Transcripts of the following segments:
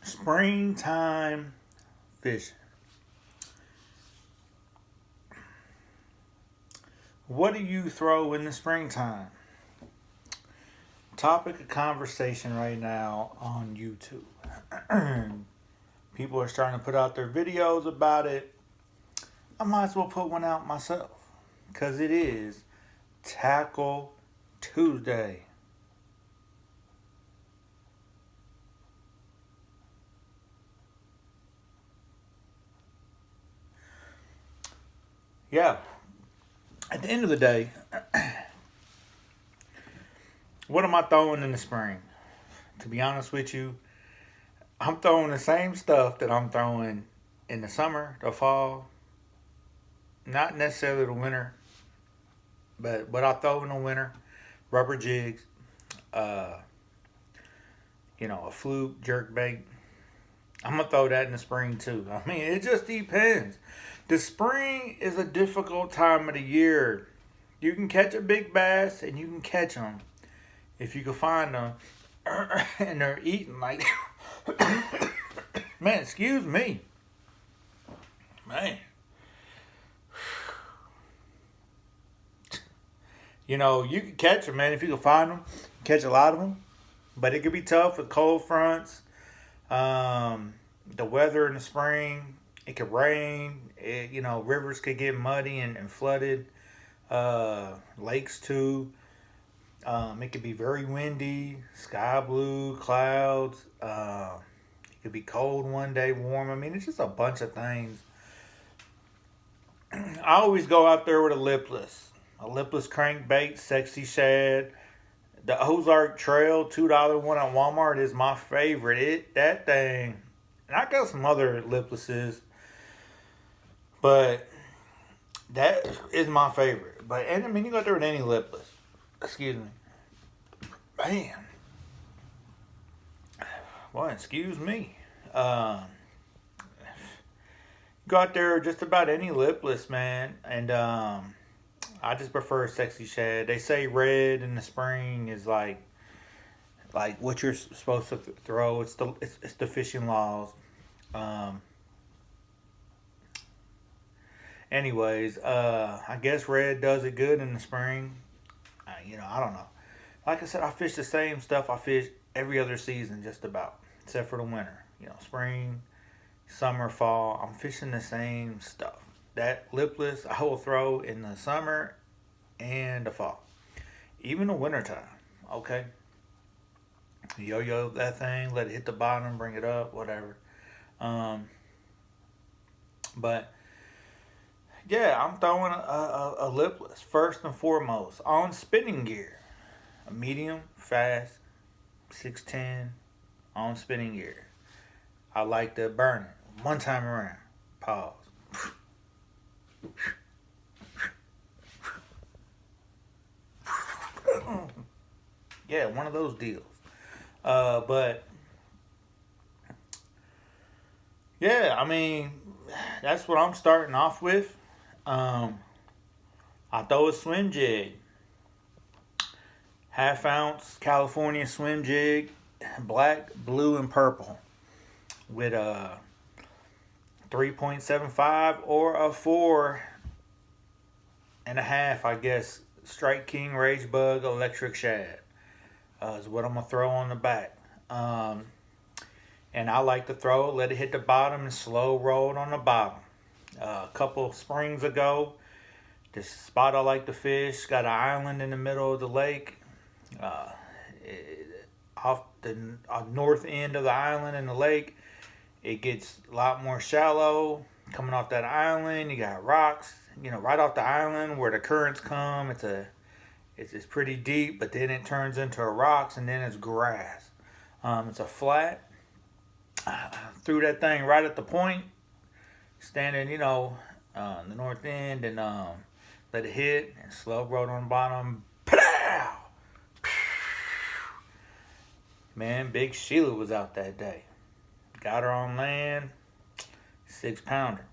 Springtime fishing. What do you throw in the springtime? Topic of conversation right now on YouTube. People are starting to put out their videos about it. I might as well put one out myself because it is Tackle Tuesday. Yeah, at the end of the day, what am I throwing in the spring? To be honest with you, I'm throwing the same stuff that I'm throwing in the summer, the fall, not necessarily the winter, but what I throw in the winter, rubber jigs, uh, a fluke, jerk bait. I'm gonna throw that in the spring too. I mean, it just depends. The spring is a difficult time of the year. You can catch a big bass and you can catch them if you can find them, and they're eating like man. Excuse me, man. You can catch them, man, if you can find them. Catch a lot of them, but it could be tough with cold fronts. The weather in the spring, it could rain. Rivers could get muddy and flooded. Lakes too. It could be very windy, sky blue, clouds. It could be cold one day, warm. I mean, it's just a bunch of things. I always go out there with a lipless crankbait, sexy shad. The Ozark Trail $2 one at Walmart is my favorite. That thing, and I got some other liplesses, but that is my favorite. And I mean, you go there with any lipless. Excuse me, man. Well, excuse me. Go out there just about any lipless, man, and I just prefer sexy shad. They say red in the spring is like what you're supposed to throw. It's the fishing laws. Anyways, I guess red does it good in the spring. I don't know. Like I said, I fish the same stuff I fish every other season, just about, except for the winter. Spring, summer, fall. I'm fishing the same stuff. That lipless I will throw in the summer and the fall. Even the winter time. Okay. Yo-yo that thing, let it hit the bottom, bring it up, whatever. But yeah, I'm throwing a lipless first and foremost on spinning gear. A medium, fast, 610 on spinning gear. I like to burn it one time around. Pause. Yeah, one of those deals. But yeah, I mean, that's what I'm starting off with. I throw a swim jig, 1/2 ounce California swim jig, black, blue, and purple, with a 3.75 or a 4.5, I guess, Strike King Rage Bug electric shad. Is what I'm gonna throw on the back. And I like to let it hit the bottom and slow roll it on the bottom. A couple springs ago, this spot I like to fish got an island in the middle of the lake. Off the north end of the island in the lake, it gets a lot more shallow. Coming off that island, you got rocks. Right off the island where the currents come, it's pretty deep, but then it turns into rocks and then it's grass. It's a flat. I threw that thing right at the point, standing, the north end, and let it hit and slow roll on the bottom. Pow! Man, Big Sheila was out that day. Got her on land, 6-pounder.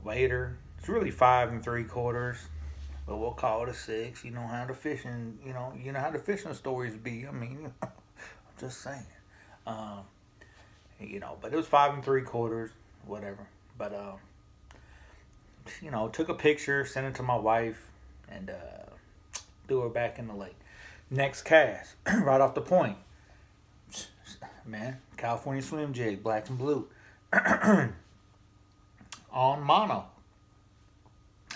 Weighed her. It's really 5 3/4, but we'll call it a 6. You know how the fishing stories be. I mean, Just saying. Um, but it was 5 3/4, whatever. But took a picture, sent it to my wife, and threw her back in the lake. Next cast, right off the point, man, California swim jig, black and blue, on mono.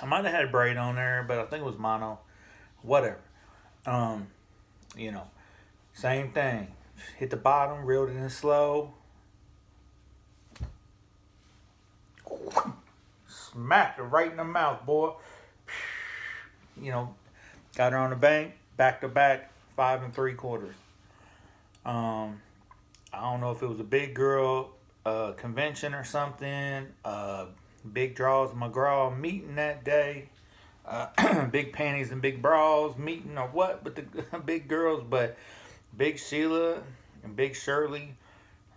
I might have had a braid on there, but I think it was mono. Whatever. Um, you know, Same thing. Hit the bottom, reeled it in slow. Smacked her right in the mouth, boy. Got her on the bank, back to back, 5 3/4. I don't know if it was a big girl convention or something. Big draws McGraw meeting that day. Big panties and big bras meeting or what? But the big girls, but Big Sheila and Big Shirley,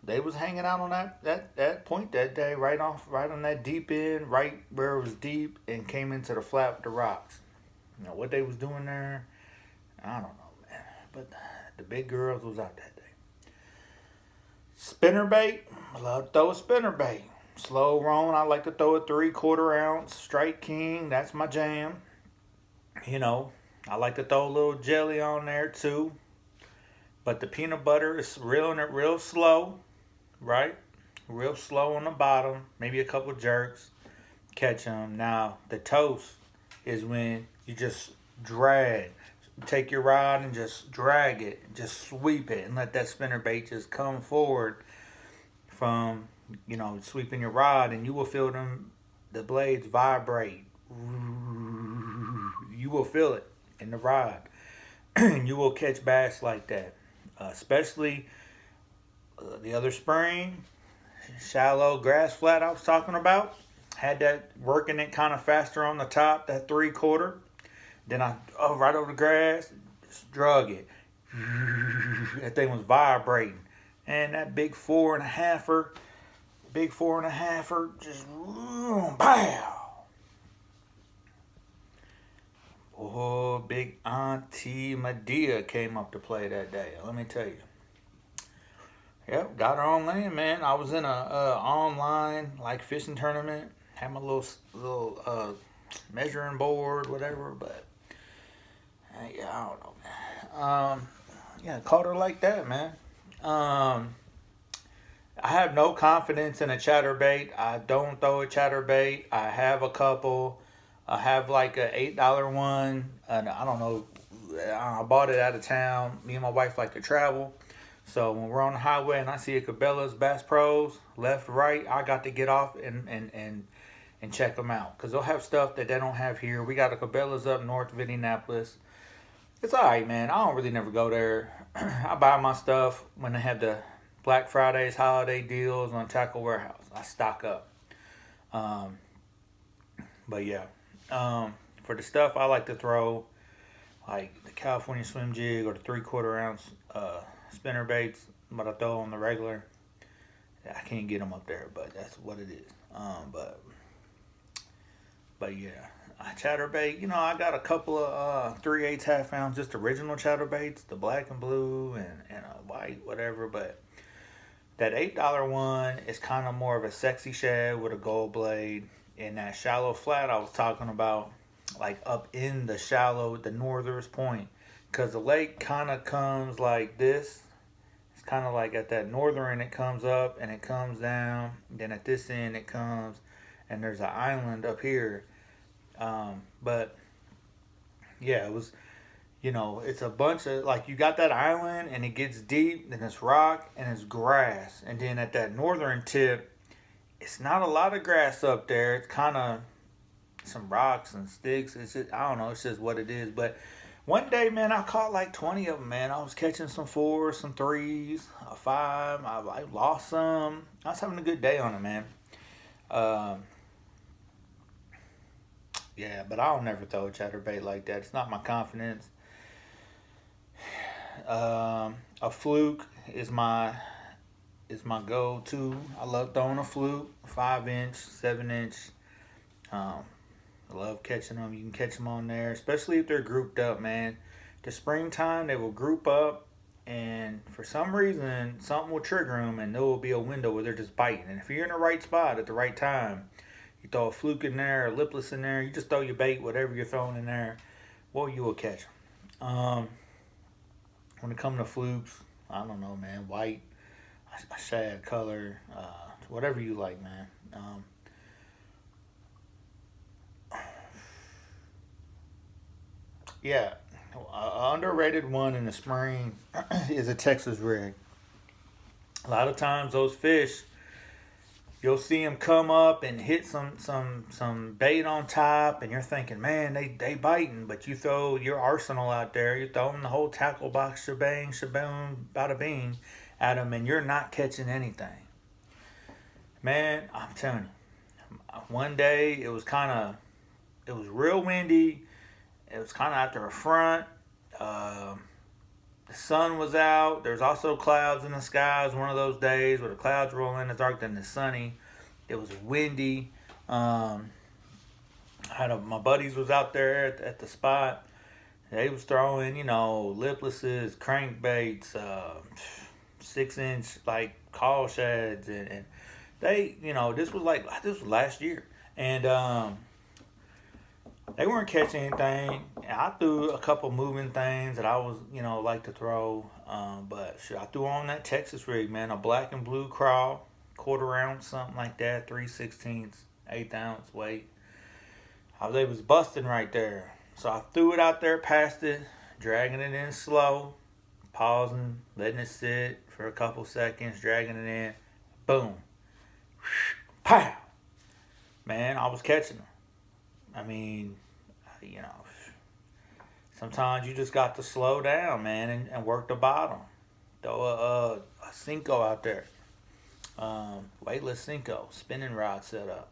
they was hanging out on that point that day, right on that deep end, right where it was deep, and came into the flat with the rocks. What they was doing there, I don't know, man. But the big girls was out that day. Spinner bait, I love to throw a spinner bait. Slow rolling, I like to throw a 3/4 ounce Strike King. That's my jam. I like to throw a little jelly on there too. But the peanut butter is reeling it real slow, right? Real slow on the bottom. Maybe a couple jerks. Catch them. Now, the toast is when you just drag. Take your rod and just drag it. Just sweep it and let that spinner bait just come forward from, sweeping your rod, and you will feel the blades vibrate. You will feel it in the rod. You will catch bass like that. Especially the other spring, shallow grass flat I was talking about. Had that working it kind of faster on the top, that 3/4. Then I right over the grass, just drug it. That thing was vibrating. And that big 4.5er, just pow. Oh, big Auntie Medea came up to play that day. Let me tell you. Yep, got her on land, man. I was in a online fishing tournament. Had my little measuring board, whatever. But yeah, I don't know, man. Caught her like that, man. I have no confidence in a chatterbait. I don't throw a chatterbait. I have a couple. I have like a $8 one, and I don't know. I bought it out of town. Me and my wife like to travel, so when we're on the highway and I see a Cabela's Bass Pros left, right, I got to get off and check them out, because they'll have stuff that they don't have here. We got a Cabela's up north of Indianapolis. It's alright, man. I don't really never go there. I buy my stuff when they have the Black Fridays, holiday deals on Tackle Warehouse. I stock up. But yeah. For the stuff I like to throw, like the California swim jig or the 3/4 ounce spinner baits, but I throw on the regular. I can't get them up there, but that's what it is. But yeah, chatterbait. I got a couple of 3/8 half ounce, just original chatterbaits, the black and blue and white, whatever. But that $8 one is kind of more of a sexy shad with a gold blade. In that shallow flat I was talking about, like up in the shallow, the northernest point, because the lake kind of comes like this. It's kind of like at that northern end it comes up and it comes down. Then at this end it comes, and there's an island up here. But yeah, it was, it's a bunch of, you got that island and it gets deep, then it's rock and it's grass, and then at that northern tip, it's not a lot of grass up there. It's kind of some rocks and sticks. It's just, I don't know. It's just what it is. But one day, man, I caught like 20 of them, man. I was catching some 4s, some 3s, a 5. I lost some. I was having a good day on it, man. Yeah, but I'll never throw a chatterbait like that. It's not my confidence. A fluke is my go-to. I love throwing a fluke, 5-inch, 7-inch. I love catching them. You can catch them on there, especially if they're grouped up, man. The springtime, they will group up and for some reason, something will trigger them, and there will be a window where they're just biting. And if you're in the right spot at the right time, you throw a fluke in there, a lipless in there, you just throw your bait, whatever you're throwing in there, well, you will catch them. When it comes to flukes, I don't know, man. White, a shad color, whatever you like, man. Yeah, an underrated one in the spring is a Texas rig. A lot of times those fish, you'll see them come up and hit some bait on top, and you're thinking, man, they biting, but you throw your arsenal out there, you're throwing the whole tackle box, shebang, shaboom, bada bing, at them, and you're not catching anything. Man, I'm telling you, one day it was real windy. It was kind of after a front. Uh, the sun was out. There's also clouds in the sky. It was one of those days where the clouds roll in. It's dark, then it's sunny. It was windy. My buddies was out there at the spot. They was throwing, liplesses, crankbaits, 6-inch like call shads, and they, this was last year, and they weren't catching anything. I threw a couple moving things that I was, like to throw. But shit, I threw on that Texas rig, man, a black and blue crawl, quarter ounce, something like that, 3/16, 1/8 weight. They was busting right there. So I threw it out there past it, dragging it in slow, pausing, letting it sit for a couple seconds, dragging it in. Boom. Pow! Man, I was catching them. I mean, sometimes you just got to slow down, man, and work the bottom. Throw a Cinco out there. Weightless Cinco, spinning rod setup.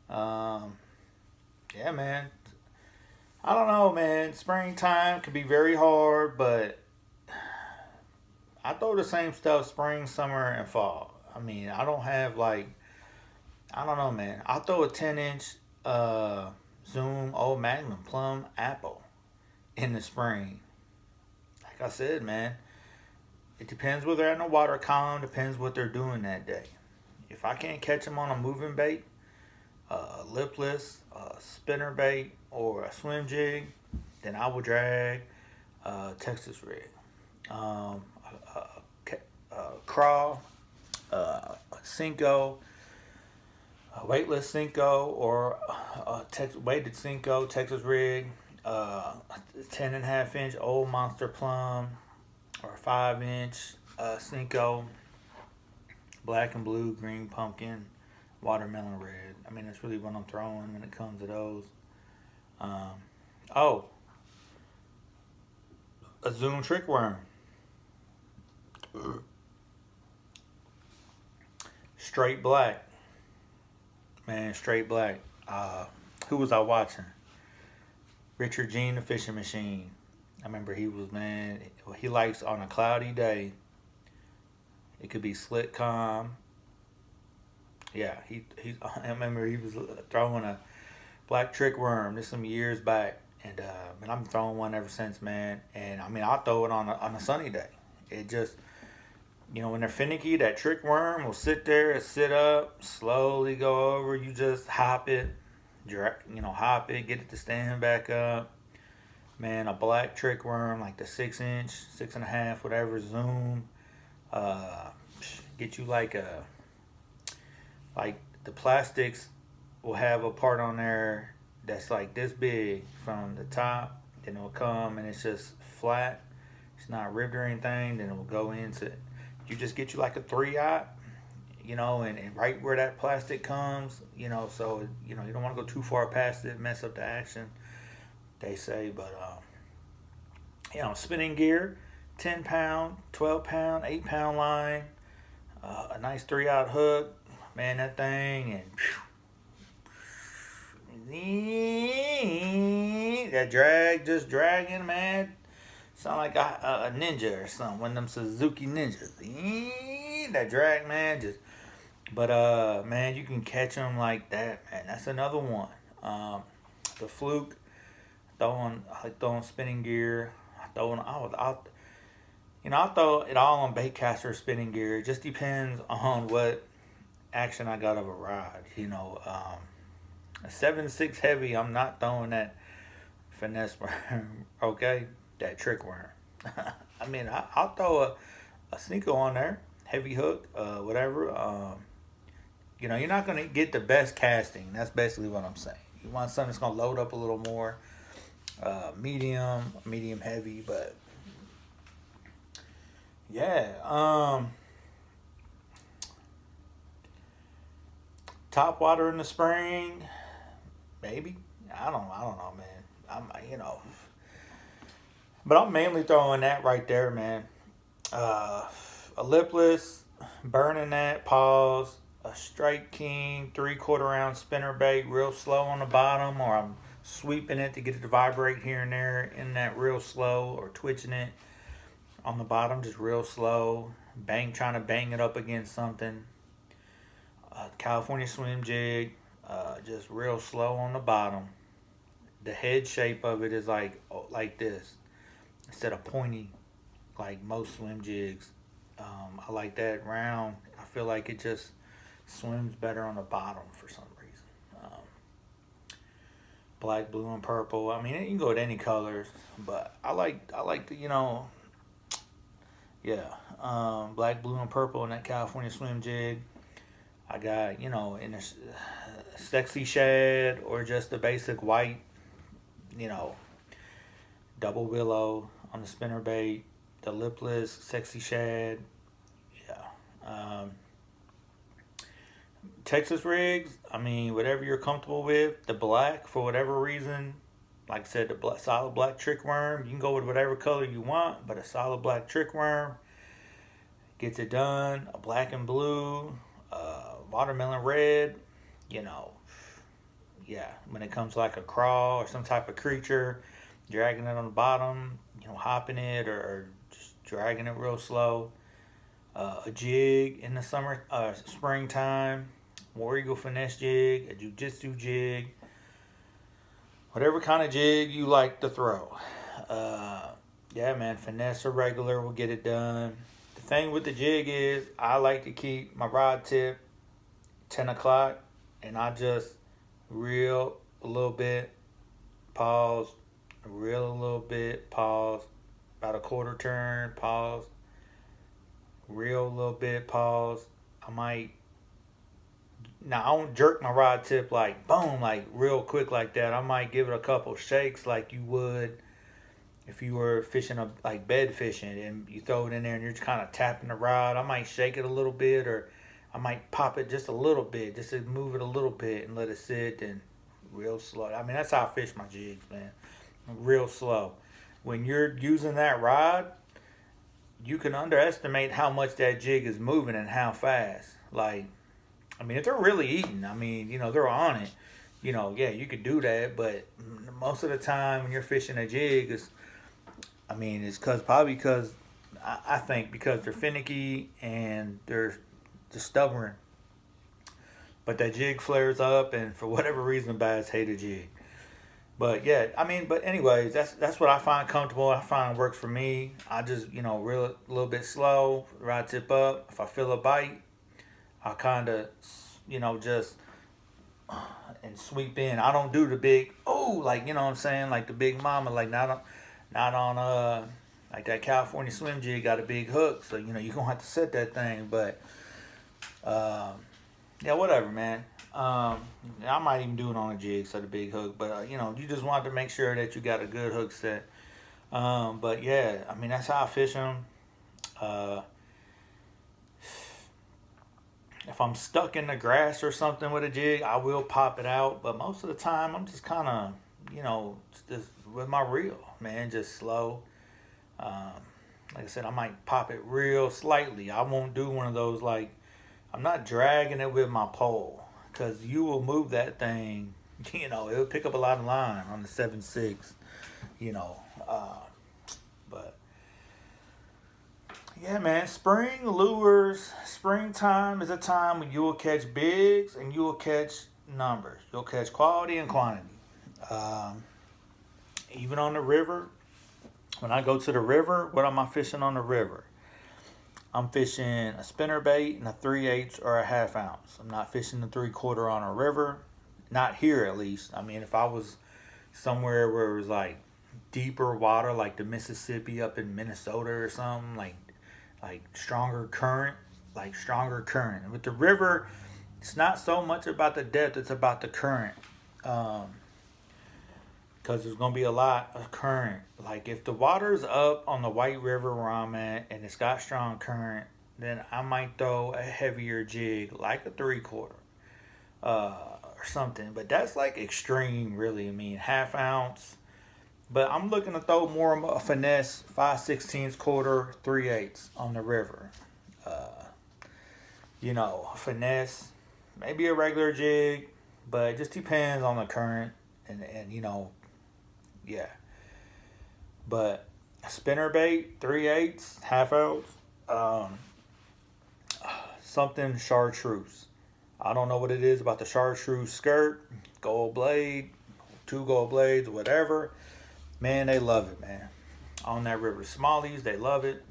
Yeah, man. I don't know, man. Springtime can be very hard, but I throw the same stuff spring, summer, and fall. I mean, I don't have I don't know, man. I throw a 10-inch Zoom Old Magnum Plum Apple in the spring. Like I said, man, it depends where they're in the water column, depends what they're doing that day. If I can't catch them on a moving bait, lipless, spinner bait, or a swim jig, then I will drag Texas rig, crawl, Cinco, a weightless Cinco, or a weighted Cinco, Texas rig, 10.5-inch old monster plum, or 5-inch Cinco, black and blue, green pumpkin, watermelon red. I mean, that's really what I'm throwing when it comes to those. A Zoom trick worm. Straight black. Man, straight black. Who was I watching? Richard Jean, the fishing machine. I remember he likes on a cloudy day. It could be slick calm. Yeah, I remember he was throwing a black trick worm. This some years back, and I've been throwing one ever since, man. And I mean, I'll throw it on a sunny day. It just, when they're finicky, that trick worm will sit there, sit up, slowly go over. You just hop it, hop it, get it to stand back up. Man, a black trick worm, like the 6-inch, 6.5, whatever, Zoom. Get you like the plastics will have a part on there that's like this big from the top. Then it will come and it's just flat. It's not ribbed or anything. Then it will go into, you just get you like a 3/0, and right where that plastic comes, so, you don't want to go too far past it, mess up the action, they say. But, spinning gear, 10 pound, 12 pound, 8 pound line, a nice 3/0 hook, man, that thing, and that drag, just dragging, man. Sound like a ninja or something, one of them Suzuki ninjas. That drag, man, but man, you can catch them like that, man. That's another one. The fluke, throwing spinning gear. I I'll throw it all on bait caster or spinning gear. It just depends on what action I got of a rod. A 7.6 heavy, I'm not throwing that finesse worm, okay? That trick worm. I'll throw a sneaker on there, heavy hook, whatever. You're not going to get the best casting. That's basically what I'm saying. You want something that's going to load up a little more, medium heavy, but yeah. Top water in the spring, maybe. I don't know, man. But I'm mainly throwing that right there, man. A lipless, burning that, pause, a straight king, 3/4 ounce spinner bait, real slow on the bottom, or I'm sweeping it to get it to vibrate here and there in that real slow, or twitching it on the bottom, just real slow. Trying to bang it up against something. California swim jig, just real slow on the bottom. The head shape of it is like this, instead of pointy, like most swim jigs. I like that round. I feel like it just swims better on the bottom for some reason. Black, blue, and purple. I mean, you can go with any colors, but I like the black, blue, and purple in that California swim jig. I got in a sexy shad or just the basic white, double willow on the spinner bait, the lipless sexy shad. Yeah. Texas rigs, whatever you're comfortable with. The black, for whatever reason, like I said, the solid black trick worm. You can go with whatever color you want, but a solid black trick worm gets it done. A black and blue, watermelon red, when it comes to like a crawl or some type of creature, dragging it on the bottom, hopping it or just dragging it real slow. A jig in the springtime, War Eagle finesse jig, a jiu-jitsu jig, whatever kind of jig you like to throw. Finesse or regular will get it done. The thing with the jig is I like to keep my rod tip 10 o'clock, and I just reel a little bit, pause, reel a little bit, pause, about a quarter turn, pause, reel a little bit, pause. I don't jerk my rod tip like boom, like real quick like that. I might give it a couple shakes like you would if you were fishing like bed fishing, and you throw it in there and you're just kind of tapping the rod. I might shake it a little bit, or I might pop it just a little bit, just to move it a little bit and let it sit, and real slow. That's how I fish my jigs, man. Real slow. When you're using that rod, you can underestimate how much that jig is moving and how fast. If they're really eating, they're on it. You could do that, but most of the time when you're fishing a jig, it's probably because I think because they're finicky and they're just stubborn. But that jig flares up, and for whatever reason, bass hate a jig. But yeah, but anyways, that's what I find comfortable. I find works for me. I just, reel it a little bit slow, rod tip up. If I feel a bite, I kind of, just and sweep in. I don't do the big, like the big mama, like not on like that California swim jig got a big hook, so you're gonna have to set that thing. But whatever, man. I might even do it on a jig, so the big hook. But you just want to make sure that you got a good hook set. But yeah, that's how I fish them. If I'm stuck in the grass or something with a jig, I will pop it out. But most of the time, I'm just kind of, just with my reel, man, just slow. Like I said, I might pop it real slightly. I won't do one of those I'm not dragging it with my pole, because you will move that thing. It'll pick up a lot of line on the 7.6. But yeah, man, spring lures, springtime is a time when you will catch bigs and you will catch numbers. You'll catch quality and quantity. Even on the river, When I go to the river, what am I fishing on the river? I'm fishing a spinner bait and a 3/8 or a half ounce. I'm not fishing the 3/4 on a river. Not here, at least. I mean, if I was somewhere where it was like deeper water, like the Mississippi up in Minnesota or something, like stronger current, like stronger current. With the river, it's not so much about the depth; it's about the current. Um, because there's gonna be a lot of current. Like if the water's up on the White River where I'm at and it's got strong current, then I might throw a heavier jig, like a 3/4, or something. But that's like extreme, really. I mean, half ounce. But I'm looking to throw more of a finesse 5/16 quarter 3/8 on the river. Uh, finesse, maybe a regular jig, but it just depends on the current and yeah. But spinner bait, 3/8, half ounce, um, something chartreuse. I don't know what it is about the chartreuse skirt, gold blade, two gold blades, whatever. Man, they love it, man. On that river, smallies, they love it.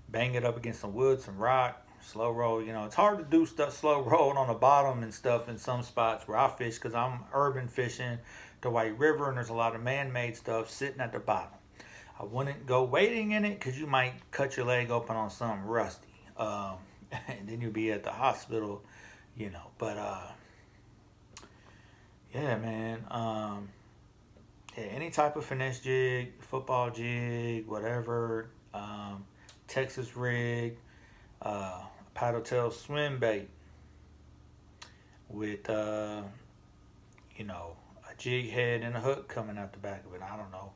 Bang it up against some wood, some rock, slow roll. It's hard to do stuff slow rolling on the bottom and stuff in some spots where I fish because I'm urban fishing the White River and there's a lot of man-made stuff sitting at the bottom. I wouldn't go wading in it because you might cut your leg open on something rusty. And then you'll be at the hospital. But yeah, man. Yeah, any type of finesse jig, football jig, whatever. Texas rig, paddle tail swim bait with a jig head and a hook coming out the back of it. I don't know.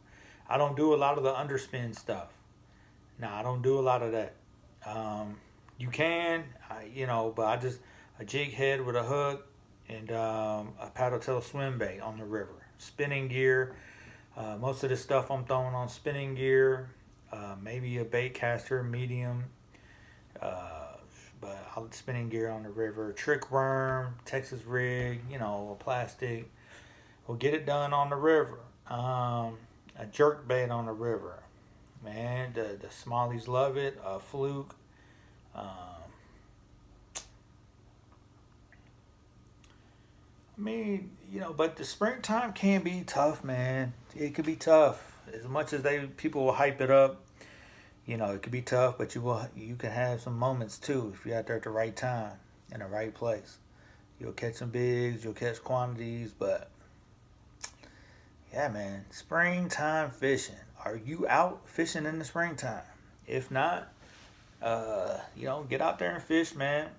I don't do a lot of the underspin stuff. No, I don't do a lot of that. You can, but I just a jig head with a hook and a paddle tail swim bait on the river. Spinning gear. Most of the stuff I'm throwing on spinning gear. Maybe a bait caster, medium. But I'm spinning gear on the river. Trick worm, Texas rig, a plastic. We'll get it done on the river. A jerk bait on the river. Man, the smallies love it. A fluke. But the springtime can be tough, man. It could be tough. As much as people will hype it up, it could be tough. But you can have some moments too if you're out there at the right time in the right place. You'll catch some bigs, you'll catch quantities, but yeah, man, springtime fishing. Are you out fishing in the springtime? If not, get out there and fish, man,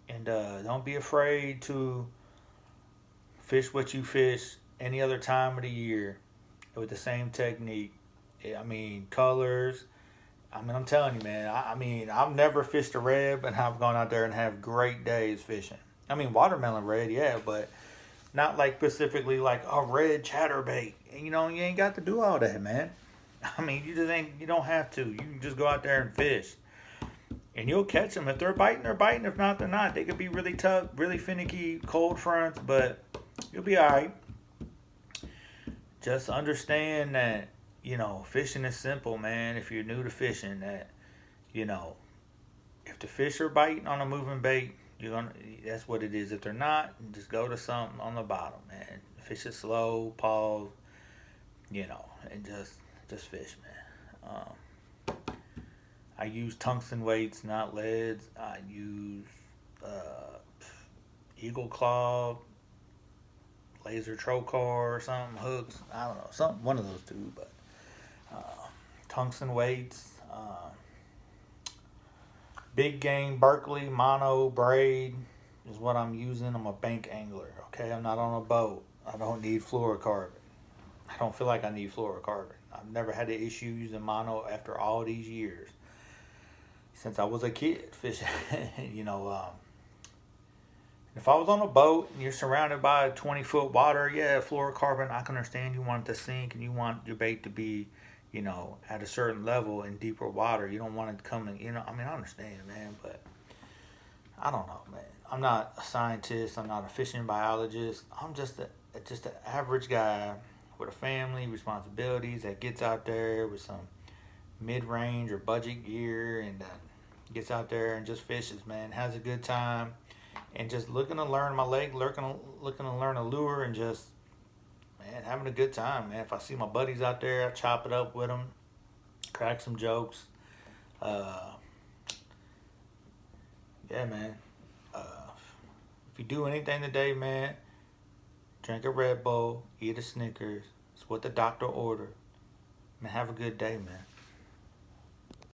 and don't be afraid to fish what you fish any other time of the year with the same technique. I mean, colors. I'm telling you, man. I've never fished a red, but I've gone out there and have great days fishing. Watermelon red, yeah, but not like specifically like a red chatterbait. And, you ain't got to do all that, man. You don't have to. You can just go out there and fish. And you'll catch them. If they're biting, they're biting. If not, they're not. They could be really tough, really finicky, cold fronts, but you'll be all right. Just understand that, fishing is simple, man. If you're new to fishing, that, if the fish are biting on a moving bait, that's what it is. If they're not, just go to something on the bottom, man. Fish it slow, pause, and just fish, man. I use tungsten weights, not leads. I use eagle claw, laser trocar or something, hooks. I don't know, one of those two, but tungsten weights. Big game Berkeley mono braid is what I'm using. I'm a bank angler. Okay, I'm not on a boat. I don't need fluorocarbon. I don't feel like I need fluorocarbon. I've never had an issue using mono after all these years. Since I was a kid fishing, if I was on a boat and you're surrounded by 20-foot water, yeah, fluorocarbon, I can understand you want it to sink and you want your bait to be, at a certain level in deeper water. You don't want it to come in, I understand, man, but I don't know, man. I'm not a scientist. I'm not a fishing biologist. I'm just an average guy with a family, responsibilities that gets out there with some mid-range or budget gear, and gets out there and just fishes, man. Has a good time, and just looking to learn my lake, looking to learn a lure, and just, man, having a good time, man. If I see my buddies out there, I chop it up with them, crack some jokes. Uh, yeah, man. Uh, if you do anything today, man, drink a Red Bull, eat a Snickers. It's what the doctor ordered. Man, have a good day, man.